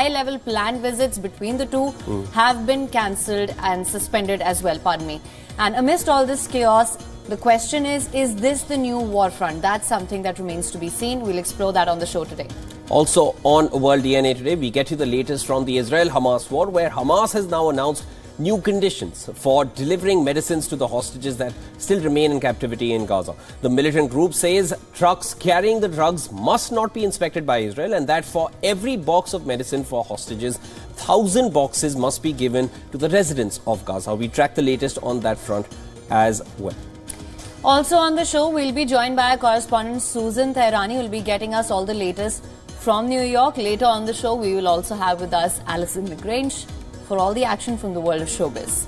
high-level planned visits between the two have been cancelled and suspended as well, pardon me. And amidst all this chaos, the question is this the new war front? That's something that remains to be seen. We'll explore that on the show today. Also on World DNA today, we get you the latest from the Israel-Hamas war, where Hamas has now announced new conditions for delivering medicines to the hostages that still remain in captivity in Gaza. The militant group says trucks carrying the drugs must not be inspected by Israel, and that for every box of medicine for hostages, 1,000 boxes must be given to the residents of Gaza. We track the latest on that front as well. Also on the show, we'll be joined by our correspondent Susan Tehrani, who will be getting us all the latest from New York. Later on the show, we will also have with us Alison LaGrange for all the action from the world of showbiz.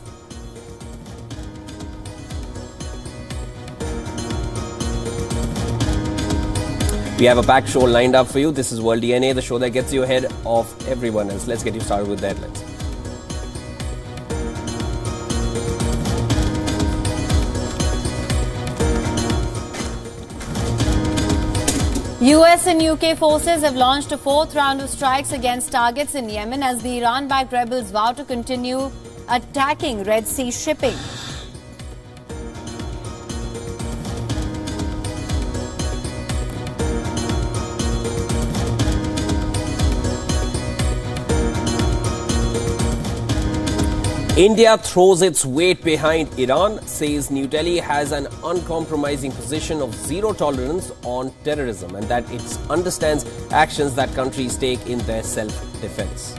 We have a packed show lined up for you. This is World DNA, the show that gets you ahead of everyone else. Let's get you started with the headlines. US and UK forces have launched a fourth round of strikes against targets in Yemen as the Iran-backed rebels vow to continue attacking Red Sea shipping. India throws its weight behind Iran, says New Delhi has an uncompromising position of zero tolerance on terrorism and that it understands actions that countries take in their self-defense.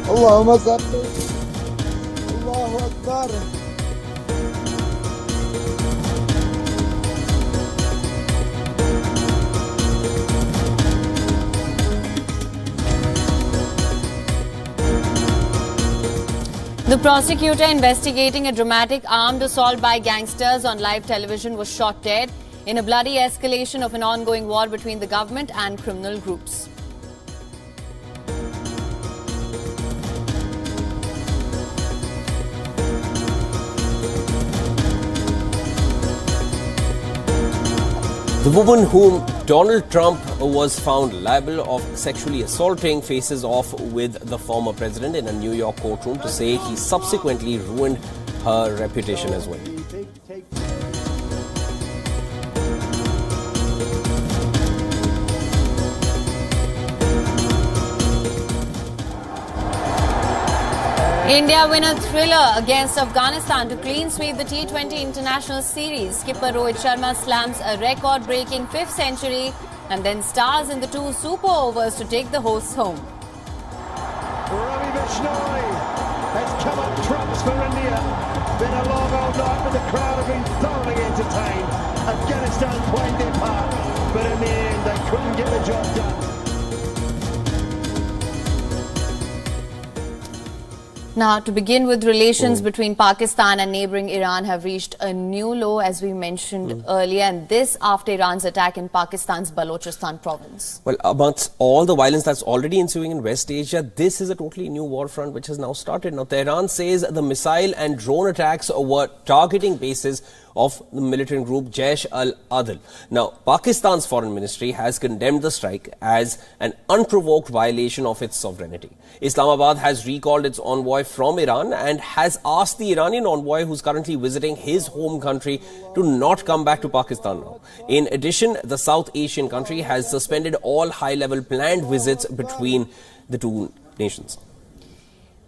Allahumma salli. Allahu Akbar. The prosecutor investigating a dramatic armed assault by gangsters on live television was shot dead in a bloody escalation of an ongoing war between the government and criminal groups. The woman whom Donald Trump was found liable of sexually assaulting faces off with the former president in a New York courtroom to say he subsequently ruined her reputation as well. India win a thriller against Afghanistan to clean sweep the T20 International Series. Skipper Rohit Sharma slams a record-breaking 5th century and then stars in the 2 super overs to take the hosts home. Ravi Bishnoi has come up trumps for India. Been a long old night, but the crowd have been thoroughly entertained. Afghanistan played their part, but in the end they couldn't get the job done. Now, to begin with, relations between Pakistan and neighbouring Iran have reached a new low, as we mentioned earlier, and this after Iran's attack in Pakistan's Balochistan province. Well, amongst all the violence that's already ensuing in West Asia, this is a totally new war front which has now started. Now, Tehran says the missile and drone attacks were targeting bases of the militant group Jaish al-Adl. Now, Pakistan's foreign ministry has condemned the strike as an unprovoked violation of its sovereignty. Islamabad has recalled its envoy from Iran and has asked the Iranian envoy, who's currently visiting his home country, to not come back to Pakistan now. In addition, the South Asian country has suspended all high-level planned visits between the two nations.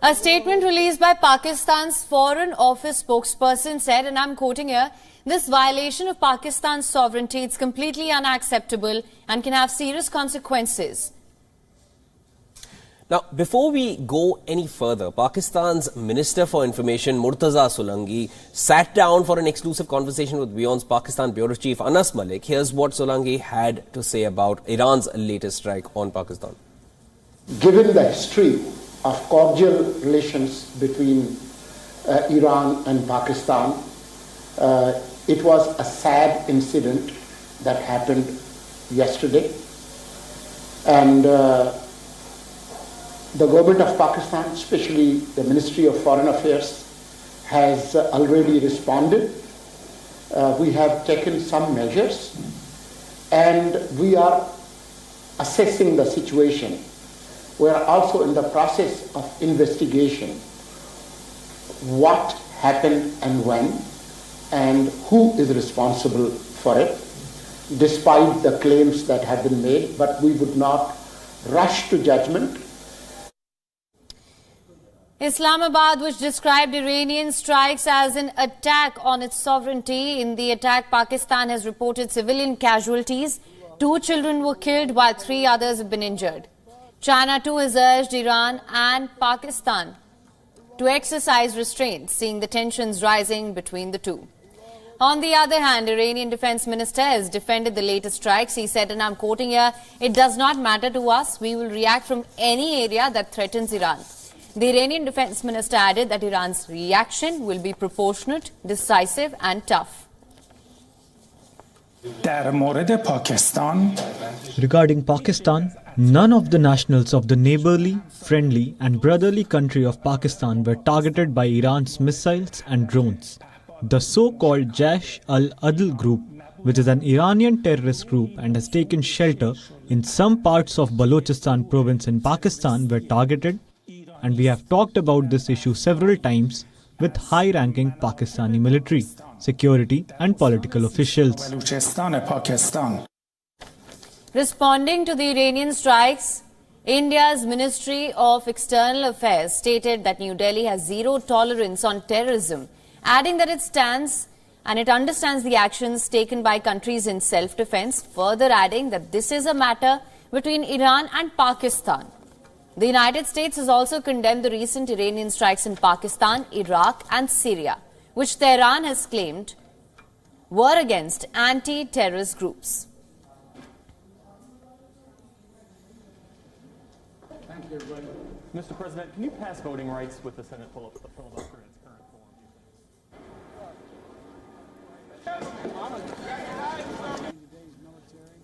A statement released by Pakistan's Foreign Office spokesperson said, and I'm quoting here, "This violation of Pakistan's sovereignty is completely unacceptable and can have serious consequences." Now, before we go any further, Pakistan's Minister for Information, Murtaza Solanki, sat down for an exclusive conversation with WION's Pakistan Bureau Chief, Anas Malik. Here's what Solanki had to say about Iran's latest strike on Pakistan. Given the history of cordial relations between Iran and Pakistan, it was a sad incident that happened yesterday, and the government of Pakistan, especially the Ministry of Foreign Affairs, has already responded. We have taken some measures and we are assessing the situation. We are also in the process of investigation. What happened and when, and who is responsible for it, despite the claims that have been made, but we would not rush to judgment. Islamabad, which described Iranian strikes as an attack on its sovereignty. In the attack, Pakistan has reported civilian casualties. 2 children were killed while 3 others have been injured. China too has urged Iran and Pakistan to exercise restraint, seeing the tensions rising between the two. On the other hand, Iranian Defense Minister has defended the latest strikes. He said, and I'm quoting here, "It does not matter to us. We will react from any area that threatens Iran." The Iranian Defense Minister added that Iran's reaction will be proportionate, decisive and tough. Regarding Pakistan, none of the nationals of the neighborly, friendly and brotherly country of Pakistan were targeted by Iran's missiles and drones. The so-called Jaish al-Adl group, which is an Iranian terrorist group and has taken shelter in some parts of Balochistan province in Pakistan, were targeted, and we have talked about this issue several times with high-ranking Pakistani military, security and political officials. Responding to the Iranian strikes, India's Ministry of External Affairs stated that New Delhi has zero tolerance on terrorism, adding that it stands and it understands the actions taken by countries in self-defense, further adding that this is a matter between Iran and Pakistan. The United States has also condemned the recent Iranian strikes in Pakistan, Iraq and Syria, which Tehran has claimed were against anti-terrorist groups. Thank you, everybody. Mr. President, can you pass voting rights with the Senate filibuster in its current form? Today's military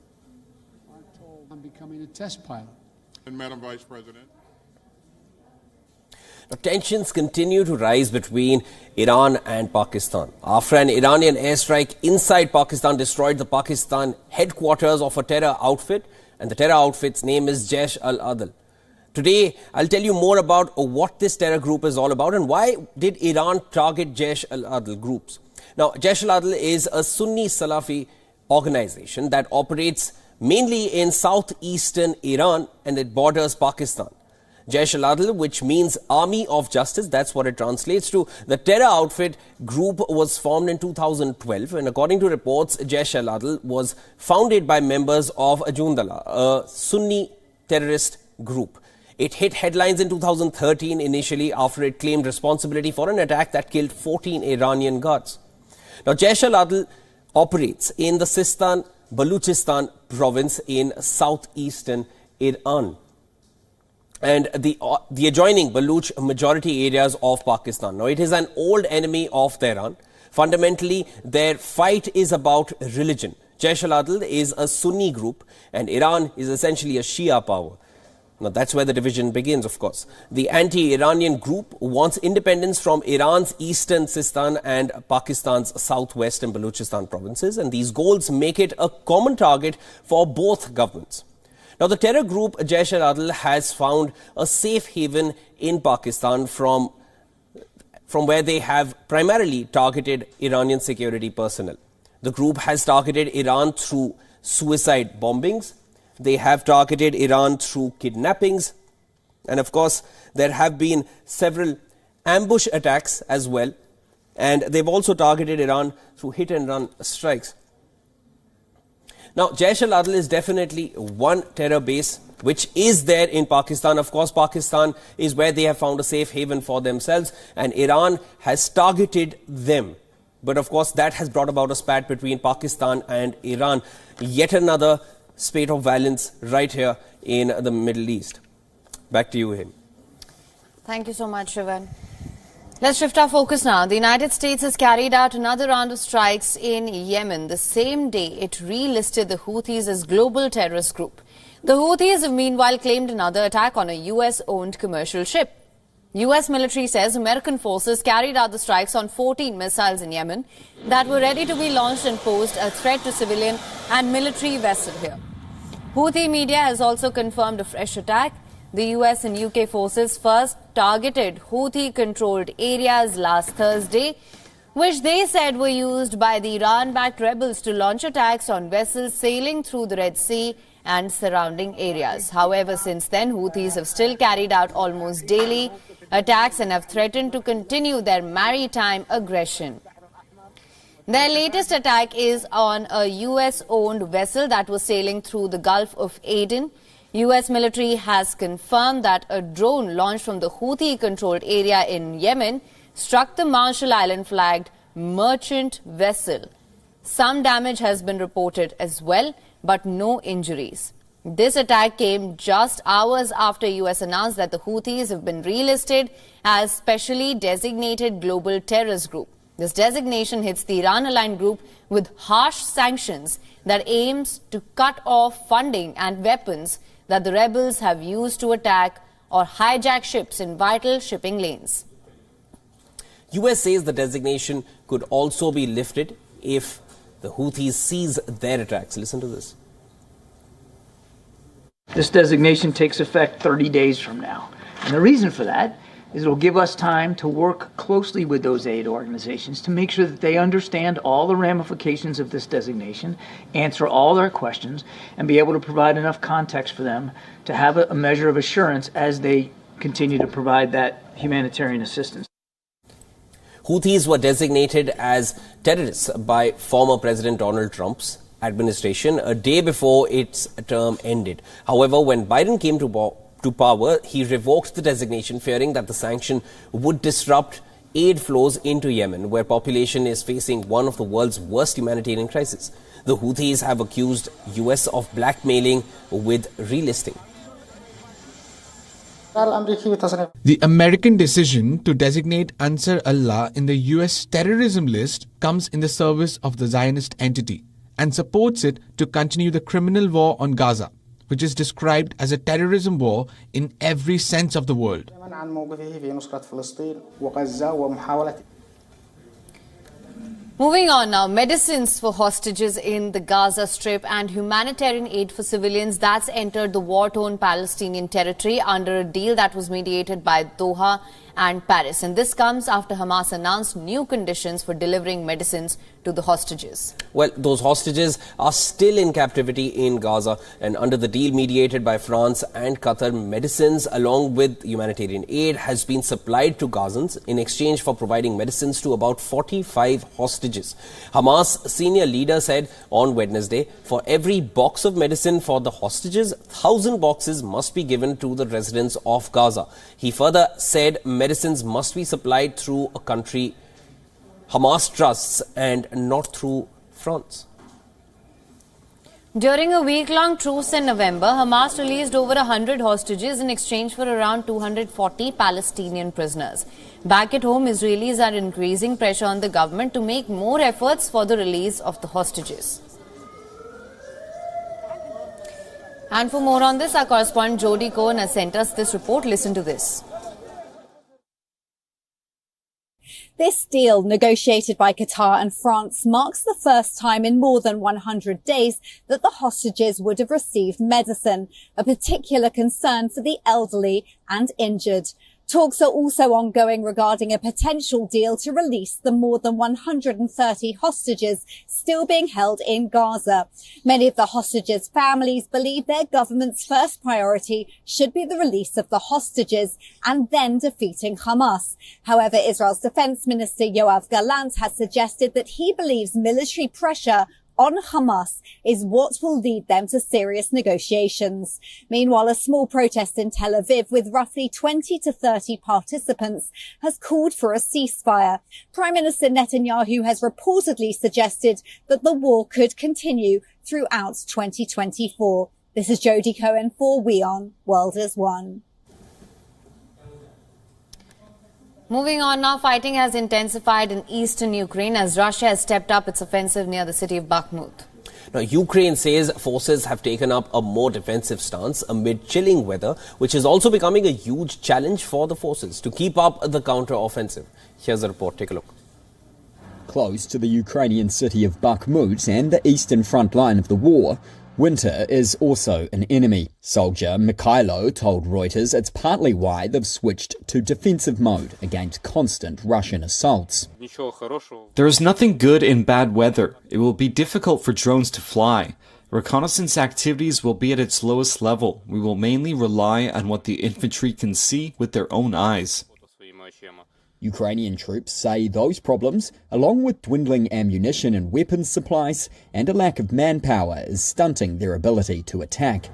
aren't told I'm becoming a test pilot. And Madam Vice President. Now, tensions continue to rise between Iran and Pakistan after an Iranian airstrike inside Pakistan destroyed the Pakistan headquarters of a terror outfit, and the terror outfit's name is Jaish al-Adl. Today, I'll tell you more about what this terror group is all about and why did Iran target Jaish al-Adl groups. Now, Jaish al-Adl is a Sunni Salafi organization that operates mainly in southeastern Iran, and it borders Pakistan. Jaish al-Adl, which means Army of Justice, that's what it translates to. The terror outfit group was formed in 2012, and according to reports, Jaish al-Adl was founded by members of Ayodhya, a Sunni terrorist group. It hit headlines in 2013 initially after it claimed responsibility for an attack that killed 14 Iranian guards. Now, Jaish al-Adl operates in the Sistan Balochistan province in southeastern Iran and the adjoining Baloch majority areas of Pakistan. Now, it is an old enemy of Tehran. Fundamentally, their fight is about religion. Jaish al-Adl is a Sunni group and Iran is essentially a Shia power. Now, that's where the division begins, of course. The anti-Iranian group wants independence from Iran's eastern Sistan and Pakistan's southwest and Balochistan provinces, and these goals make it a common target for both governments. Now, the terror group Jaish al-Adl has found a safe haven in Pakistan from where they have primarily targeted Iranian security personnel. The group has targeted Iran through suicide bombings. They have targeted Iran through kidnappings. And of course, there have been several ambush attacks as well. And they've also targeted Iran through hit-and-run strikes. Now, Jaish al-Adl is definitely one terror base which is there in Pakistan. Of course, Pakistan is where they have found a safe haven for themselves. And Iran has targeted them. But of course, that has brought about a spat between Pakistan and Iran. Yet another spate of violence right here in the Middle East. Back to you, Him. Thank you so much, Shivan. Let's shift our focus now. The United States has carried out another round of strikes in Yemen. The same day, it relisted the Houthis as global terrorist group. The Houthis have meanwhile claimed another attack on a US-owned commercial ship. US military says American forces carried out the strikes on 14 missiles in Yemen that were ready to be launched and posed a threat to civilian and military vessels here. Houthi media has also confirmed a fresh attack. The US and UK forces first targeted Houthi-controlled areas last Thursday, which they said were used by the Iran-backed rebels to launch attacks on vessels sailing through the Red Sea and surrounding areas. However, since then, Houthis have still carried out almost daily attacks and have threatened to continue their maritime aggression. Their latest attack is on a US-owned vessel that was sailing through the Gulf of Aden. US military has confirmed that a drone launched from the Houthi-controlled area in Yemen struck the Marshall Island-flagged merchant vessel. Some damage has been reported as well, but no injuries. This attack came just hours after US announced that the Houthis have been relisted as specially designated global terrorist group. This designation hits the Iran-aligned group with harsh sanctions that aims to cut off funding and weapons that the rebels have used to attack or hijack ships in vital shipping lanes. US says the designation could also be lifted if the Houthis cease their attacks. Listen to this. This designation takes effect 30 days from now. And the reason for that is it will give us time to work closely with those aid organizations to make sure that they understand all the ramifications of this designation, answer all their questions, and be able to provide enough context for them to have a measure of assurance as they continue to provide that humanitarian assistance. Houthis were designated as terrorists by former President Donald Trump's administration a day before its term ended. However, when Biden came to power, he revoked the designation, fearing that the sanction would disrupt aid flows into Yemen, where population is facing one of the world's worst humanitarian crises. The Houthis have accused US of blackmailing with relisting. The American decision to designate Ansar Allah in the US terrorism list comes in the service of the Zionist entity and supports it to continue the criminal war on Gaza, which is described as a terrorism war in every sense of the word. Moving on now, medicines for hostages in the Gaza Strip and humanitarian aid for civilians that's entered the war-torn Palestinian territory under a deal that was mediated by Doha and Paris. And this comes after Hamas announced new conditions for delivering medicines to the hostages. Well, those hostages are still in captivity in Gaza, and under the deal mediated by France and Qatar, medicines along with humanitarian aid has been supplied to Gazans in exchange for providing medicines to about 45 hostages. Hamas senior leader said on Wednesday, for every box of medicine for the hostages, 1,000 boxes must be given to the residents of Gaza. He further said medicines must be supplied through a country Hamas trusts and not through France. During a week-long truce in November, Hamas released over 100 hostages in exchange for around 240 Palestinian prisoners. Back at home, Israelis are increasing pressure on the government to make more efforts for the release of the hostages. And for more on this, our correspondent Jody Cohen has sent us this report. Listen to this. This deal, negotiated by Qatar and France, marks the first time in more than 100 days that the hostages would have received medicine, a particular concern for the elderly and injured. Talks are also ongoing regarding a potential deal to release the more than 130 hostages still being held in Gaza. Many of the hostages' families believe their government's first priority should be the release of the hostages and then defeating Hamas. However, Israel's Defense Minister Yoav Gallant has suggested that he believes military pressure on Hamas is what will lead them to serious negotiations. Meanwhile, a small protest in Tel Aviv with roughly 20 to 30 participants has called for a ceasefire. Prime Minister Netanyahu has reportedly suggested that the war could continue throughout 2024. This is Jody Cohen for WION World is One. Moving on now, fighting has intensified in eastern Ukraine as Russia has stepped up its offensive near the city of Bakhmut. Now, Ukraine says forces have taken up a more defensive stance amid chilling weather, which is also becoming a huge challenge for the forces to keep up the counter-offensive. Here's a report. Take a look. Close to the Ukrainian city of Bakhmut and the eastern front line of the war, winter is also an enemy. Soldier Mikhailo told Reuters it's partly why they've switched to defensive mode against constant Russian assaults. There is nothing good in bad weather. It will be difficult for drones to fly. Reconnaissance activities will be at its lowest level. We will mainly rely on what the infantry can see with their own eyes. Ukrainian troops say those problems, along with dwindling ammunition and weapons supplies and a lack of manpower, is stunting their ability to attack.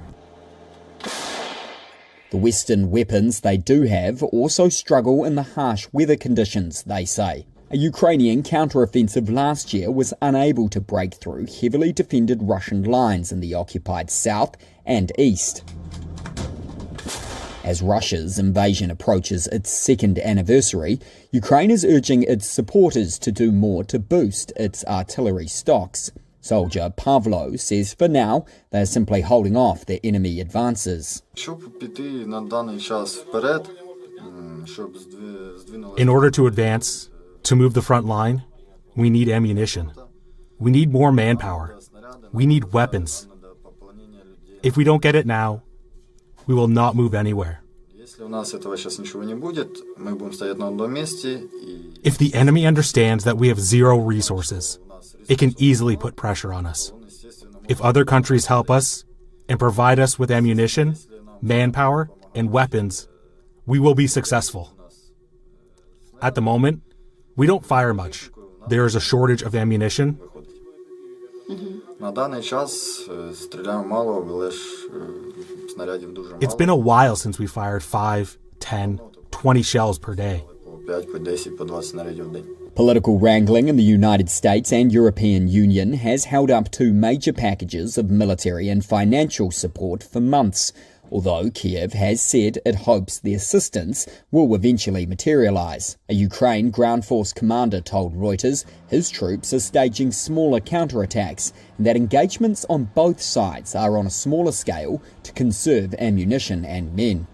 The Western weapons they do have also struggle in the harsh weather conditions, they say. A Ukrainian counter-offensive last year was unable to break through heavily defended Russian lines in the occupied south and east. As Russia's invasion approaches its second anniversary, Ukraine is urging its supporters to do more to boost its artillery stocks. Soldier Pavlo says for now they're simply holding off their enemy advances. In order to advance, to move the front line, we need ammunition. We need more manpower. We need weapons. If we don't get it now, we will not move anywhere. If the enemy understands that we have zero resources, it can easily put pressure on us. If other countries help us and provide us with ammunition, manpower, and weapons, we will be successful. At the moment, we don't fire much. There is a shortage of ammunition. It's been a while since we fired 5, 10, 20 shells per day. Political wrangling in the United States and European Union has held up 2 major packages of military and financial support for months, although Kiev has said it hopes the assistance will eventually materialise. A Ukraine ground force commander told Reuters his troops are staging smaller counterattacks and that engagements on both sides are on a smaller scale to conserve ammunition and men.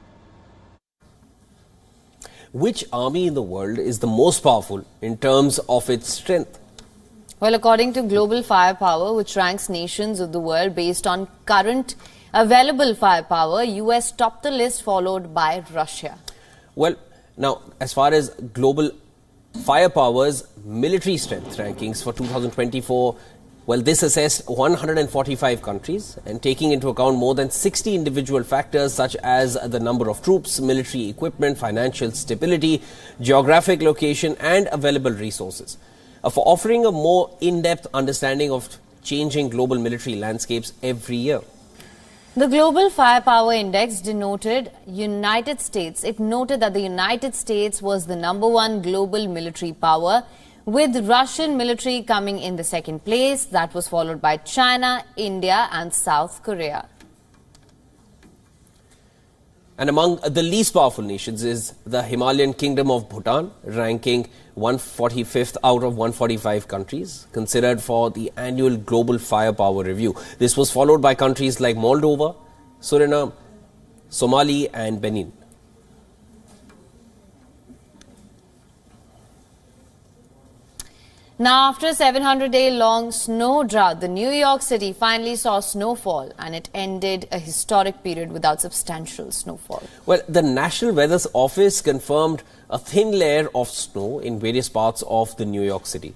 Which army in the world is the most powerful in terms of its strength? Well, according to Global Firepower, which ranks nations of the world based on current available firepower, US topped the list, followed by Russia. Well, now, as far as Global Firepower's military strength rankings for 2024, well, this assessed 145 countries and taking into account more than 60 individual factors such as the number of troops, military equipment, financial stability, geographic location and available resources. For offering a more in-depth understanding of changing global military landscapes every year. The Global Firepower Index denoted United States. It noted that the United States was the #1 global military power, with Russian military coming in the second place. That was followed by China, India and South Korea. And among the least powerful nations is the Himalayan Kingdom of Bhutan, ranking 145th out of 145 countries considered for the annual Global Firepower Review. This was followed by countries like Moldova, Suriname, Somalia and Benin. Now, after a 700-day-long snow drought, the New York City finally saw snowfall, and it ended a historic period without substantial snowfall. Well, the National Weather Office confirmed a thin layer of snow in various parts of the New York City.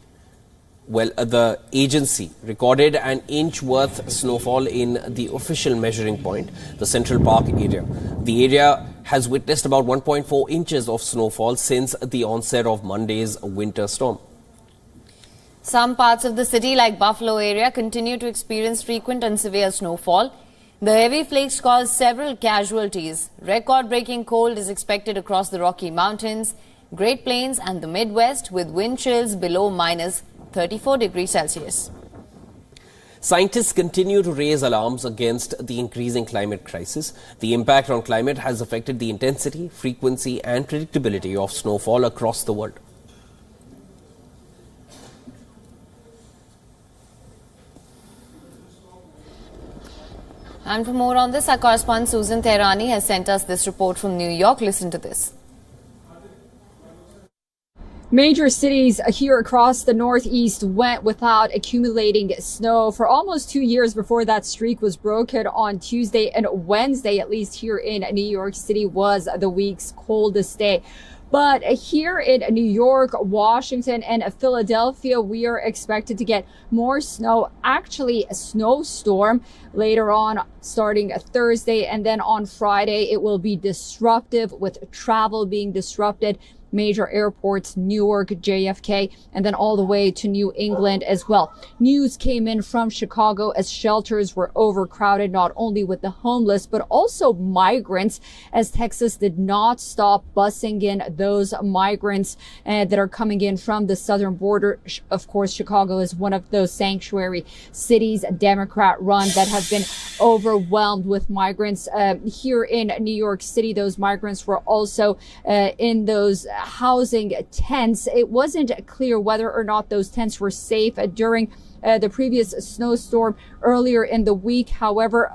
Well, the agency recorded an inch worth snowfall in the official measuring point, the Central Park area. The area has witnessed about 1.4 inches of snowfall since the onset of Monday's winter storm. Some parts of the city, like Buffalo area, continue to experience frequent and severe snowfall. The heavy flakes caused several casualties. Record-breaking cold is expected across the Rocky Mountains, Great Plains and the Midwest, with wind chills below minus 34 degrees Celsius. Scientists continue to raise alarms against the increasing climate crisis. The impact on climate has affected the intensity, frequency and predictability of snowfall across the world. And for more on this, our correspondent Susan Tehrani has sent us this report from New York. Listen to this. Major cities here across the Northeast went without accumulating snow for almost 2 years before that streak was broken on Tuesday, and Wednesday, at least here in New York City, was the week's coldest day. But here in New York, Washington, and Philadelphia, we are expected to get more snow, actually a snowstorm later on, starting Thursday. And then on Friday, it will be disruptive, with travel being disrupted. Major airports, Newark, JFK, and then all the way to New England as well. News came in from Chicago as shelters were overcrowded, not only with the homeless, but also migrants, as Texas did not stop busing in those migrants that are coming in from the southern border. Of course, Chicago is one of those sanctuary cities, Democrat run, that have been overwhelmed with migrants. Here in New York City, those migrants were also in those housing tents. It wasn't clear whether or not those tents were safe during the previous snowstorm earlier in the week. However,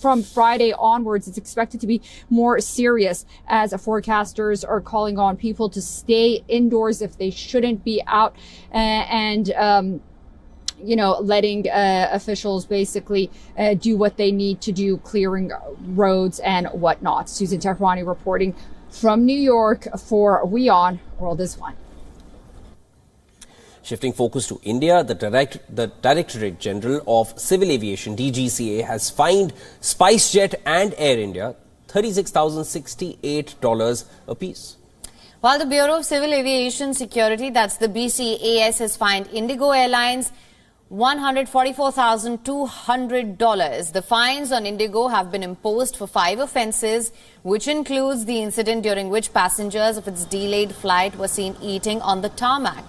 from Friday onwards, it's expected to be more serious, as forecasters are calling on people to stay indoors if they shouldn't be out, letting officials basically do what they need to do, clearing roads and whatnot. Susan Tehrani reporting from New York for WION World is One. Shifting focus to India, the Directorate General of Civil Aviation, DGCA, has fined SpiceJet and Air India $36,068 apiece. While the Bureau of Civil Aviation Security, that's the BCAS, has fined Indigo Airlines $144,200. The fines on Indigo have been imposed for 5 offences, which includes the incident during which passengers of its delayed flight were seen eating on the tarmac.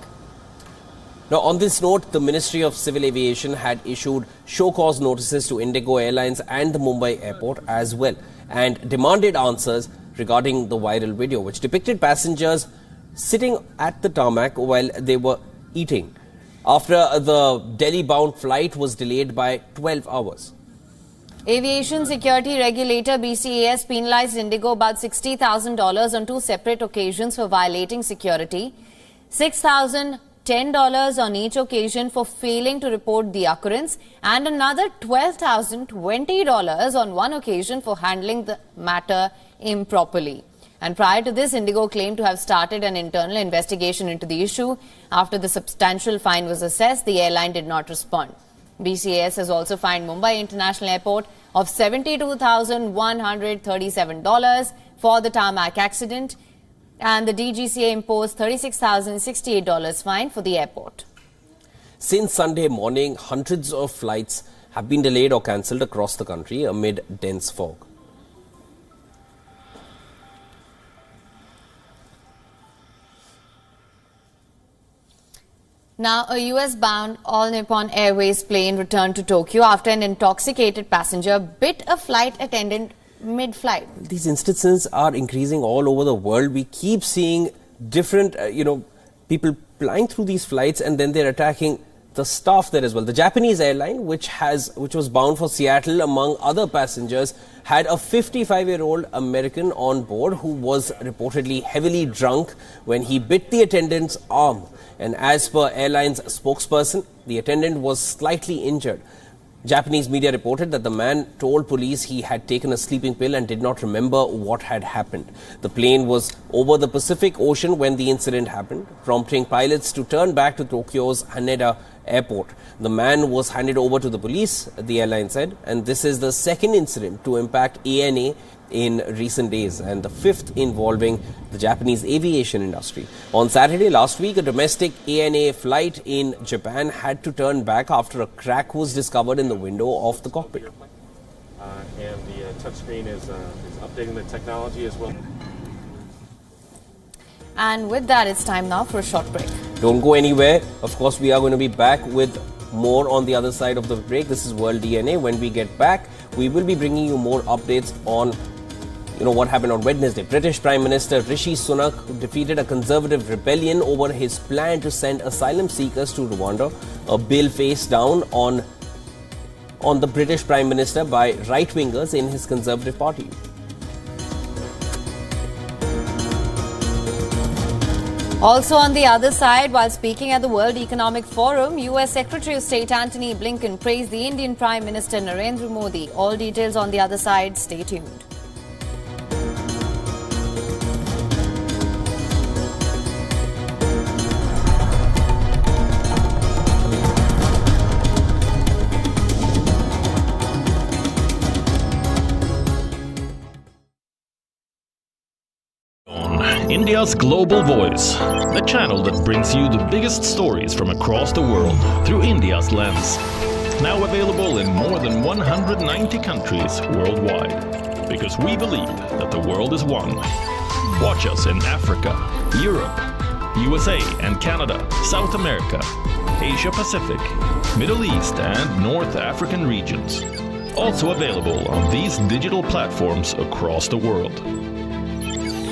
Now, on this note, the Ministry of Civil Aviation had issued show-cause notices to Indigo Airlines and the Mumbai airport as well, and demanded answers regarding the viral video, which depicted passengers sitting at the tarmac while they were eating, after the Delhi-bound flight was delayed by 12 hours. Aviation security regulator BCAS penalized Indigo about $60,000 on 2 separate occasions for violating security, $6,010 on each occasion for failing to report the occurrence, and another $12,020 on one occasion for handling the matter improperly. And prior to this, Indigo claimed to have started an internal investigation into the issue. After the substantial fine was assessed, the airline did not respond. BCAS has also fined Mumbai International Airport of $72,137 for the tarmac accident, and the DGCA imposed $36,068 fine for the airport. Since Sunday morning, hundreds of flights have been delayed or cancelled across the country amid dense fog. Now, a US-bound All Nippon Airways plane returned to Tokyo after an intoxicated passenger bit a flight attendant mid-flight. These instances are increasing all over the world. We keep seeing different, people flying through these flights, and then they're attacking the staff there as well. The Japanese airline, which was bound for Seattle, among other passengers, had a 55-year-old American on board who was reportedly heavily drunk when he bit the attendant's arm. And as per airline's spokesperson, the attendant was slightly injured. Japanese media reported that the man told police he had taken a sleeping pill and did not remember what had happened. The plane was over the Pacific Ocean when the incident happened, prompting pilots to turn back to Tokyo's Haneda airport. The man was handed over to the police, the airline said, and this is the second incident to impact ANA in recent days and the 5th involving the Japanese aviation industry. On Saturday last week, a domestic ANA flight in Japan had to turn back after a crack was discovered in the window of the cockpit. And the touchscreen is updating the technology as well. And with that, it's time now for a short break. Don't go anywhere. Of course, we are going to be back with more on the other side of the break. This is World DNA. When we get back, we will be bringing you more updates on what happened on Wednesday. British Prime Minister Rishi Sunak defeated a conservative rebellion over his plan to send asylum seekers to Rwanda. A bill faced down on on the British Prime Minister by right-wingers in his Conservative Party. Also on the other side, while speaking at the World Economic Forum, US Secretary of State Antony Blinken praised the Indian Prime Minister Narendra Modi. All details on the other side. Stay tuned. India's Global Voice, the channel that brings you the biggest stories from across the world through India's lens. Now available in more than 190 countries worldwide. Because we believe that the world is one. Watch us in Africa, Europe, USA and Canada, South America, Asia Pacific, Middle East and North African regions. Also available on these digital platforms across the world.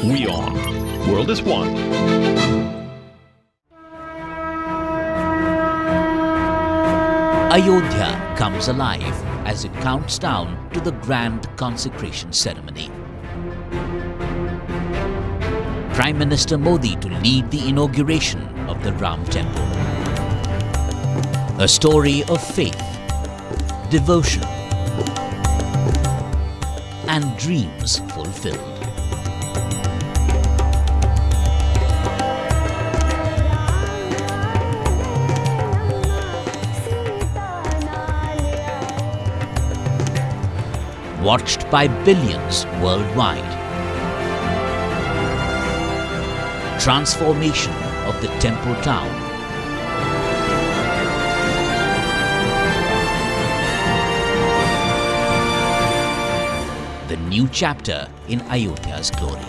WION. World is one. Ayodhya comes alive as it counts down to the grand consecration ceremony. Prime Minister Modi to lead the inauguration of the Ram Temple. A story of faith, devotion, and dreams fulfilled. Watched by billions worldwide. Transformation of the temple town. The new chapter in Ayodhya's glory.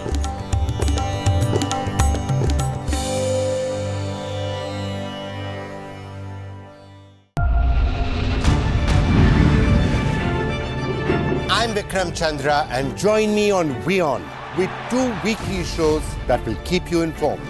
I'm Vikram Chandra and join me on WION with 2 weekly shows that will keep you informed.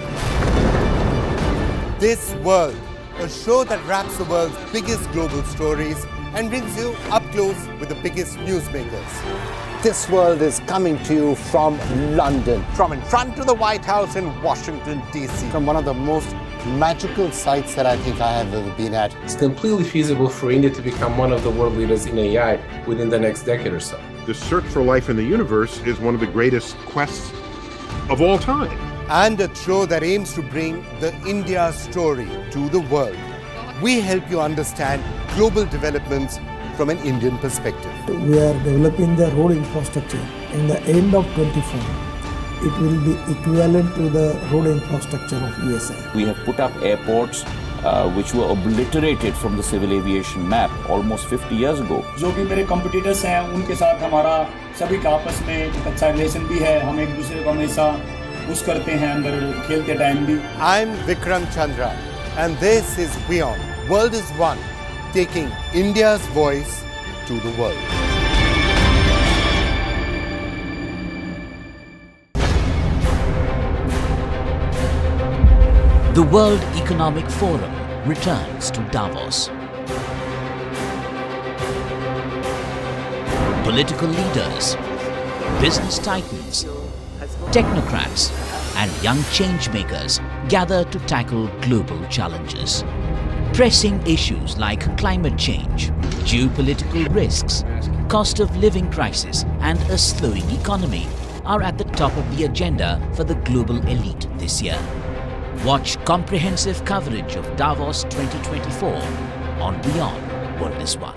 This World, a show that wraps the world's biggest global stories and brings you up close with the biggest newsmakers. This World is coming to you from London, from in front of the White House in Washington, D.C., from one of the most magical sites that I think I have ever been at. It's completely feasible for India to become one of the world leaders in AI within the next decade or so. The search for life in the universe is one of the greatest quests of all time. And a show that aims to bring the India story to the world. We help you understand global developments from an Indian perspective. We are developing the road infrastructure. In the end of 24, it will be equivalent to the road infrastructure of USA. We have put up airports which were obliterated from the civil aviation map almost 50 years ago. जो भी मेरे competitors हैं उनके साथ हमारा सभी का आपस में एक अच्छा रिलेशन भी है हम एक दूसरे को हमेशा पुश करते हैं अंदर खेलते टाइम भी I'm Vikram Chandra and this is WION. World is one, taking India's voice to the world. The World Economic Forum returns to Davos. Political leaders, business titans, technocrats, and young changemakers gather to tackle global challenges. Pressing issues like climate change, geopolitical risks, cost of living crisis, and a slowing economy are at the top of the agenda for the global elite this year. Watch comprehensive coverage of Davos 2024 on WION World is One.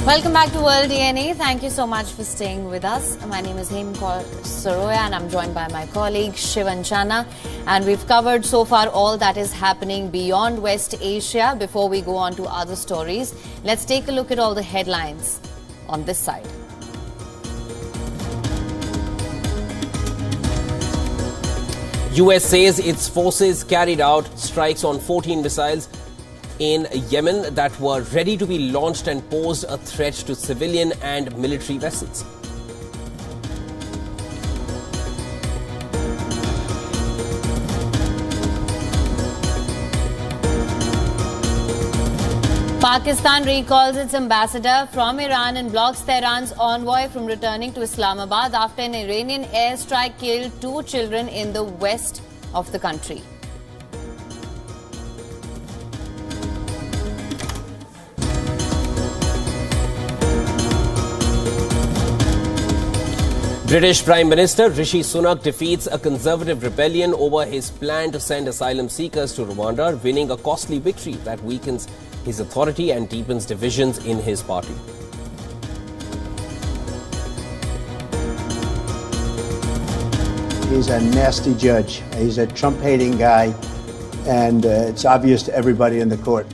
Welcome back to World DNA. Thank you so much for staying with us. My name is Hemkor Saroya and I'm joined by my colleague Shivan Chana. And we've covered so far all that is happening beyond West Asia. Before we go on to other stories, let's take a look at all the headlines on this side. US says its forces carried out strikes on 14 missiles in Yemen that were ready to be launched and posed a threat to civilian and military vessels. Pakistan recalls its ambassador from Iran and blocks Tehran's envoy from returning to Islamabad after an Iranian airstrike killed 2 children in the west of the country. British Prime Minister Rishi Sunak defeats a conservative rebellion over his plan to send asylum seekers to Rwanda, winning a costly victory that weakens his authority and deepens divisions in his party. He's a nasty judge. He's a Trump-hating guy, and it's obvious to everybody in the court.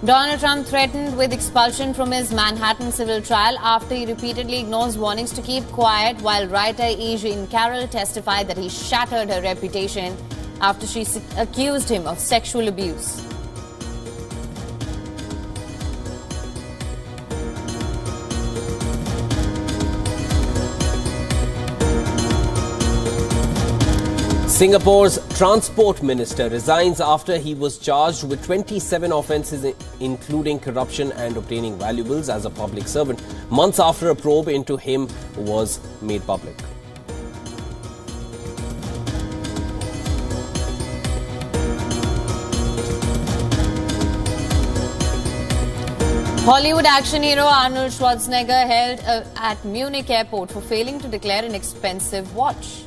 Donald Trump threatened with expulsion from his Manhattan civil trial after he repeatedly ignores warnings to keep quiet, while writer E. Jean Carroll testified that he shattered her reputation after she accused him of sexual abuse. Singapore's transport minister resigns after he was charged with 27 offences, including corruption and obtaining valuables as a public servant, months after a probe into him was made public. Hollywood action hero Arnold Schwarzenegger held at Munich airport for failing to declare an expensive watch.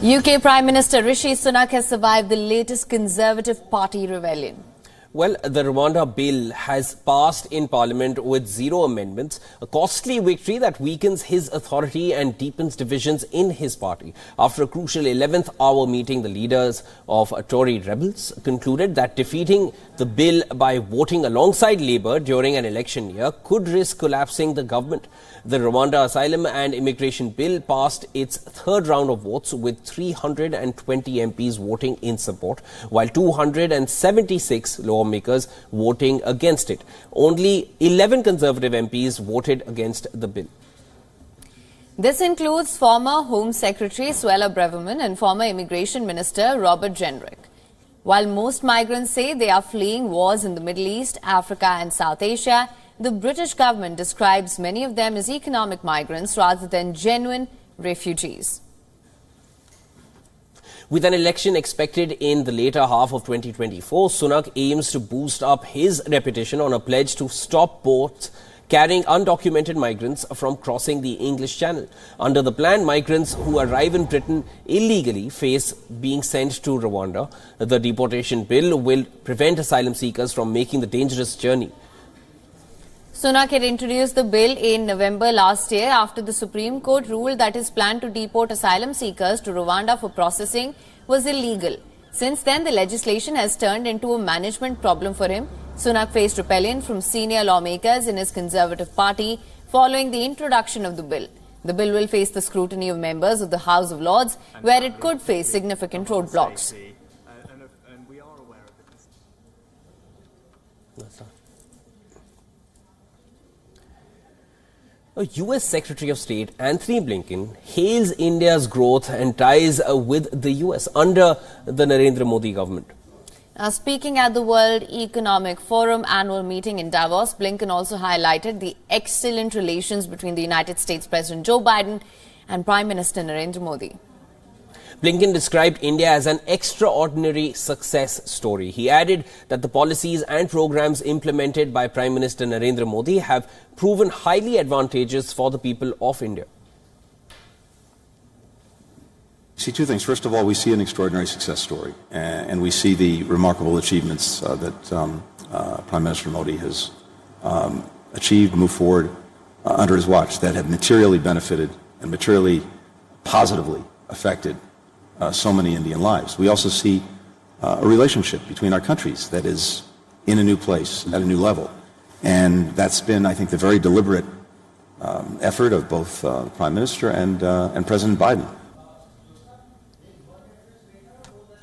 UK Prime Minister Rishi Sunak has survived the latest Conservative Party rebellion. Well, the Rwanda bill has passed in Parliament with 0 amendments, a costly victory that weakens his authority and deepens divisions in his party. After a crucial 11th hour meeting, the leaders of Tory rebels concluded that defeating the bill by voting alongside Labour during an election year could risk collapsing the government. The Rwanda Asylum and Immigration Bill passed its 3rd round of votes with 320 MPs voting in support, while 276 lawmakers voting against it. Only 11 Conservative MPs voted against the bill. This includes former Home Secretary Suella Braverman and former Immigration Minister Robert Jenrick. While most migrants say they are fleeing wars in the Middle East, Africa and South Asia, the British government describes many of them as economic migrants rather than genuine refugees. With an election expected in the later half of 2024, Sunak aims to boost up his reputation on a pledge to stop boats carrying undocumented migrants from crossing the English Channel. Under the plan, migrants who arrive in Britain illegally face being sent to Rwanda. The deportation bill will prevent asylum seekers from making the dangerous journey. Sunak had introduced the bill in November last year after the Supreme Court ruled that his plan to deport asylum seekers to Rwanda for processing was illegal. Since then, the legislation has turned into a management problem for him. Sunak faced rebellion from senior lawmakers in his Conservative Party following the introduction of the bill. The bill will face the scrutiny of members of the House of Lords, where it could face significant roadblocks. US Secretary of State Anthony Blinken hails India's growth and ties with the US under the Narendra Modi government. Speaking at the World Economic Forum annual meeting in Davos, Blinken also highlighted the excellent relations between the United States President Joe Biden and Prime Minister Narendra Modi. Blinken described India as an extraordinary success story. He added that the policies and programs implemented by Prime Minister Narendra Modi have proven highly advantageous for the people of India. See two things. First of all, we see an extraordinary success story, and we see the remarkable achievements that Prime Minister Modi has achieved, moved forward under his watch that have materially benefited and materially positively affected so many Indian lives. We also see a relationship between our countries that is in a new place, at a new level. And that's been, I think, the very deliberate effort of both the Prime Minister and President Biden.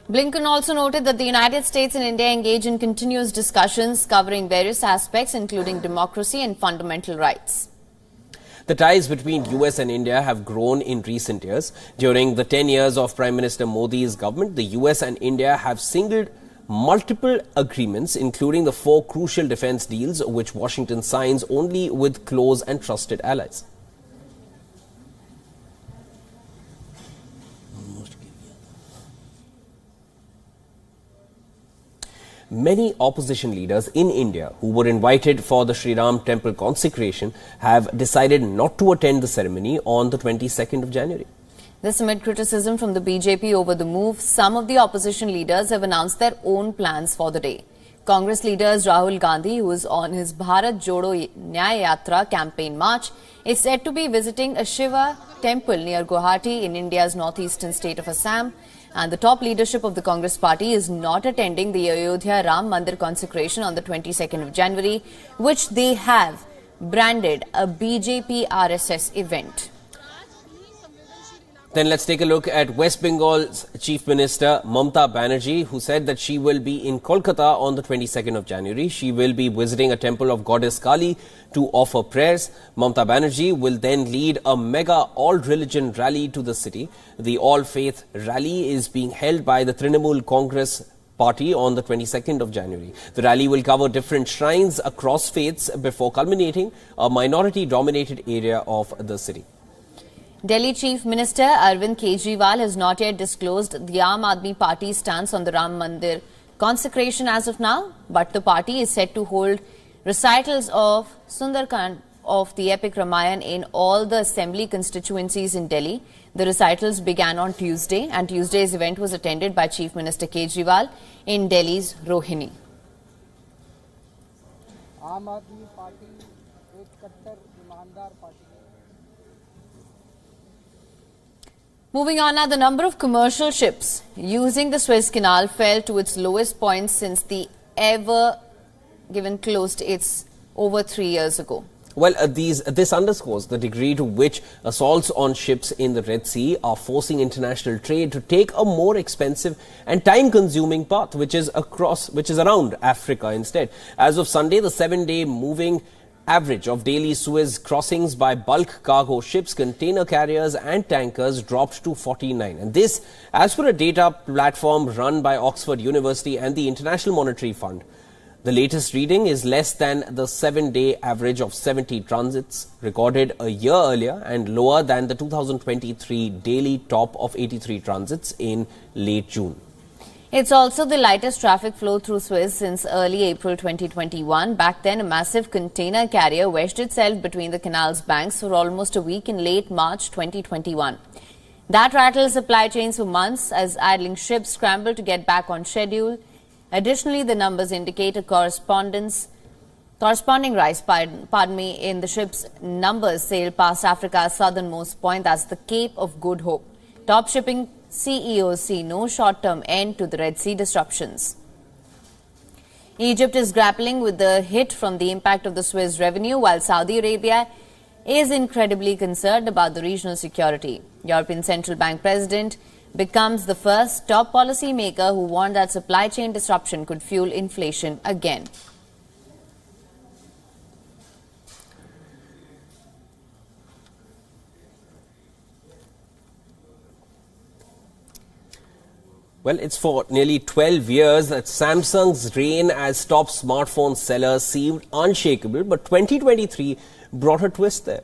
Blinken also noted that the United States and India engage in continuous discussions covering various aspects, including democracy and fundamental rights. The ties between US and India have grown in recent years. During the 10 years of Prime Minister Modi's government, the US and India have signaled multiple agreements, including the 4 crucial defense deals, which Washington signs only with close and trusted allies. Many opposition leaders in India who were invited for the Sri Ram temple consecration have decided not to attend the ceremony on the 22nd of January. This amid criticism from the BJP over the move. Some of the opposition leaders have announced their own plans for the day. Congress leaders Rahul Gandhi, who is on his Bharat Jodo Nyaya Yatra campaign march, is said to be visiting a Shiva temple near Guwahati in India's northeastern state of Assam. And the top leadership of the Congress party is not attending the Ayodhya Ram Mandir consecration on the 22nd of January, which they have branded a BJP RSS event. Then let's take a look at West Bengal's Chief Minister Mamata Banerjee, who said that she will be in Kolkata on the 22nd of January. She will be visiting a temple of goddess Kali to offer prayers. Mamata Banerjee will then lead a mega all-religion rally to the city. The all-faith rally is being held by the Trinamool Congress Party on the 22nd of January. The rally will cover different shrines across faiths before culminating a minority-dominated area of the city. Delhi Chief Minister Arvind Kejriwal has not yet disclosed the Aam Aadmi Party's stance on the Ram Mandir consecration as of now, but the party is set to hold recitals of Sundarkand of the epic Ramayana in all the assembly constituencies in Delhi. The recitals began on Tuesday, and Tuesday's event was attended by Chief Minister Kejriwal in Delhi's Rohini. Aam Aadmi Party ek kattar imandar party. Moving on now, the number of commercial ships using the Suez Canal fell to its lowest point since the ever given closed its over 3 years ago. Well, this underscores the degree to which assaults on ships in the Red Sea are forcing international trade to take a more expensive and time-consuming path, which is around Africa instead. As of Sunday, the 7-day moving average of daily Suez crossings by bulk cargo ships, container carriers and tankers dropped to 49. And this, as per a data platform run by Oxford University and the International Monetary Fund. The latest reading is less than the 7-day average of 70 transits recorded a year earlier and lower than the 2023 daily top of 83 transits in late June. It's also the lightest traffic flow through Suez since early April 2021. Back then, a massive container carrier wedged itself between the canal's banks for almost a week in late March 2021. That rattled supply chains for months as idling ships scrambled to get back on schedule. Additionally, the numbers indicate a corresponding rise in the ship's numbers sailed past Africa's southernmost point, that's the Cape of Good Hope. Top shipping CEOs see no short-term end to the Red Sea disruptions. Egypt is grappling with the hit from the impact of the Suez revenue, while Saudi Arabia is incredibly concerned about the regional security. European Central Bank President becomes the first top policy maker who warned that supply chain disruption could fuel inflation again. Well, it's for nearly 12 years that Samsung's reign as top smartphone seller seemed unshakable, but 2023 brought a twist there.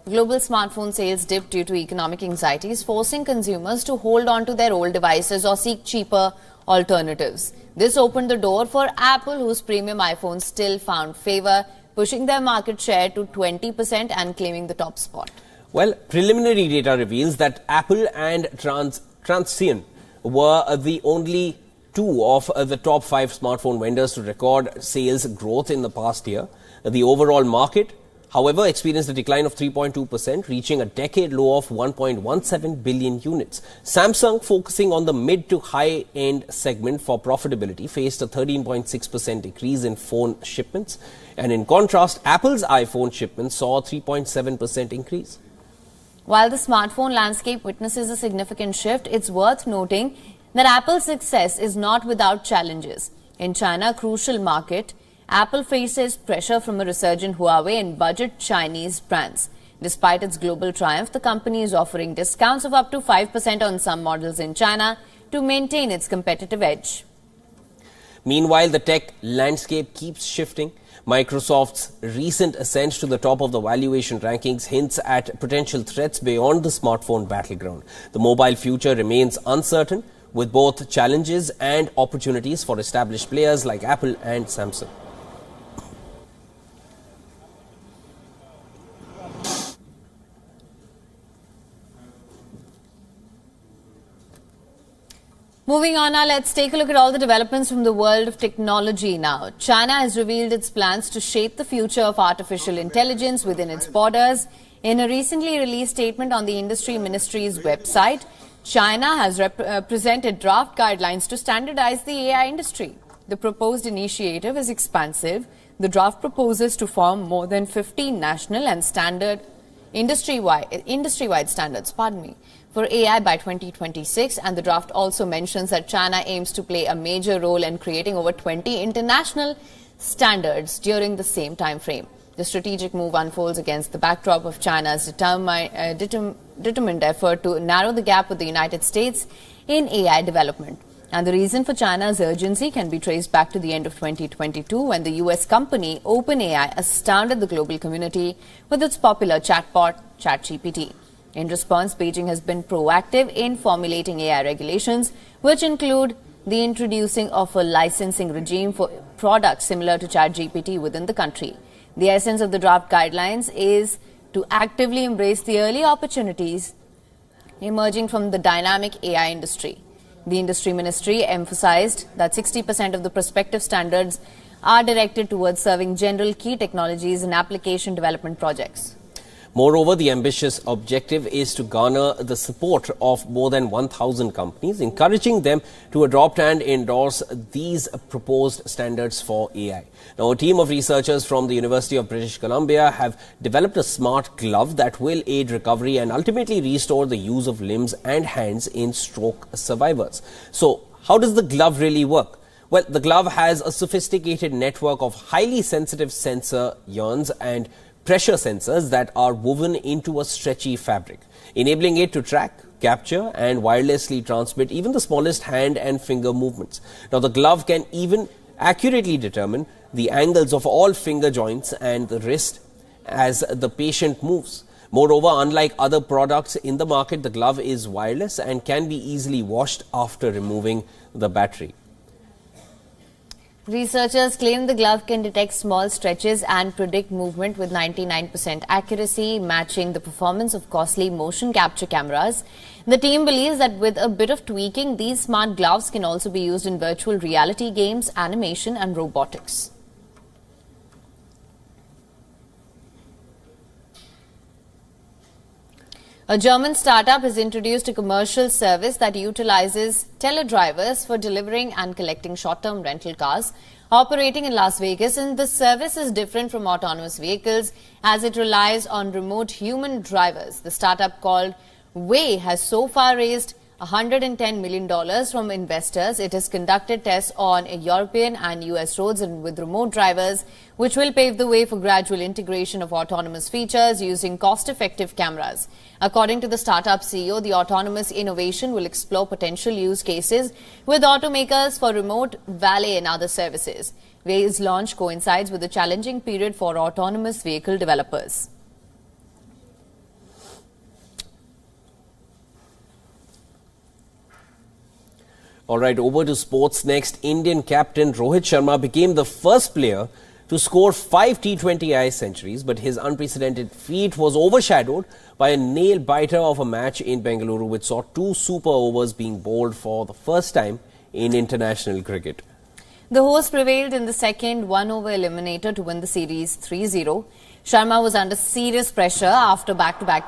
Global smartphone sales dipped due to economic anxieties, forcing consumers to hold on to their old devices or seek cheaper alternatives. This opened the door for Apple, whose premium iPhones still found favor, pushing their market share to 20% and claiming the top spot. Well, preliminary data reveals that Apple and Transsion were the only two of the top 5 smartphone vendors to record sales growth in the past year. The overall market, however, experienced a decline of 3.2%, reaching a decade low of 1.17 billion units. Samsung, focusing on the mid to high-end segment for profitability, faced a 13.6% decrease in phone shipments. And in contrast, Apple's iPhone shipments saw a 3.7% increase. While the smartphone landscape witnesses a significant shift, it's worth noting that Apple's success is not without challenges. In China, a crucial market, Apple faces pressure from a resurgent Huawei and budget Chinese brands. Despite its global triumph, the company is offering discounts of up to 5% on some models in China to maintain its competitive edge. Meanwhile, the tech landscape keeps shifting. Microsoft's recent ascent to the top of the valuation rankings hints at potential threats beyond the smartphone battleground. The mobile future remains uncertain, with both challenges and opportunities for established players like Apple and Samsung. Moving on now, let's take a look at all the developments from the world of technology now. China has revealed its plans to shape the future of artificial intelligence within its borders. In a recently released statement on the Industry Ministry's website, China has presented draft guidelines to standardize the AI industry. The proposed initiative is expansive. The draft proposes to form more than 15 national and standard industry-wide standards, for AI by 2026, and the draft also mentions that China aims to play a major role in creating over 20 international standards during the same time frame. The strategic move unfolds against the backdrop of China's determined effort to narrow the gap with the United States in AI development. And the reason for China's urgency can be traced back to the end of 2022, when the US company OpenAI astounded the global community with its popular chatbot, ChatGPT. In response, Beijing has been proactive in formulating AI regulations, which include the introducing of a licensing regime for products similar to ChatGPT within the country. The essence of the draft guidelines is to actively embrace the early opportunities emerging from the dynamic AI industry. The Industry Ministry emphasized that 60% of the prospective standards are directed towards serving general key technologies and application development projects. Moreover, the ambitious objective is to garner the support of more than 1,000 companies, encouraging them to adopt and endorse these proposed standards for AI. Now, a team of researchers from the University of British Columbia have developed a smart glove that will aid recovery and ultimately restore the use of limbs and hands in stroke survivors. So, how does the glove really work? Well, the glove has a sophisticated network of highly sensitive sensor urns and pressure sensors that are woven into a stretchy fabric, enabling it to track, capture and wirelessly transmit even the smallest hand and finger movements. Now, the glove can even accurately determine the angles of all finger joints and the wrist as the patient moves. Moreover, unlike other products in the market, the glove is wireless and can be easily washed after removing the battery. Researchers claim the glove can detect small stretches and predict movement with 99% accuracy, matching the performance of costly motion capture cameras. The team believes that with a bit of tweaking, these smart gloves can also be used in virtual reality games, animation and robotics. A German startup has introduced a commercial service that utilizes teledrivers for delivering and collecting short-term rental cars, operating in Las Vegas. And the service is different from autonomous vehicles as it relies on remote human drivers. The startup, called WION, has so far raised $110 million from investors. It has conducted tests on European and US roads and with remote drivers, which will pave the way for gradual integration of autonomous features using cost-effective cameras. According to the startup CEO, the autonomous innovation will explore potential use cases with automakers for remote valet and other services. WION's launch coincides with a challenging period for autonomous vehicle developers. All right, over to sports next. Indian captain Rohit Sharma became the first player to score 5 T20I centuries, but his unprecedented feat was overshadowed by a nail-biter of a match in Bengaluru, which saw 2 super overs being bowled for the first time in international cricket. The host prevailed in the second one-over eliminator to win the series 3-0. Sharma was under serious pressure after back-to-back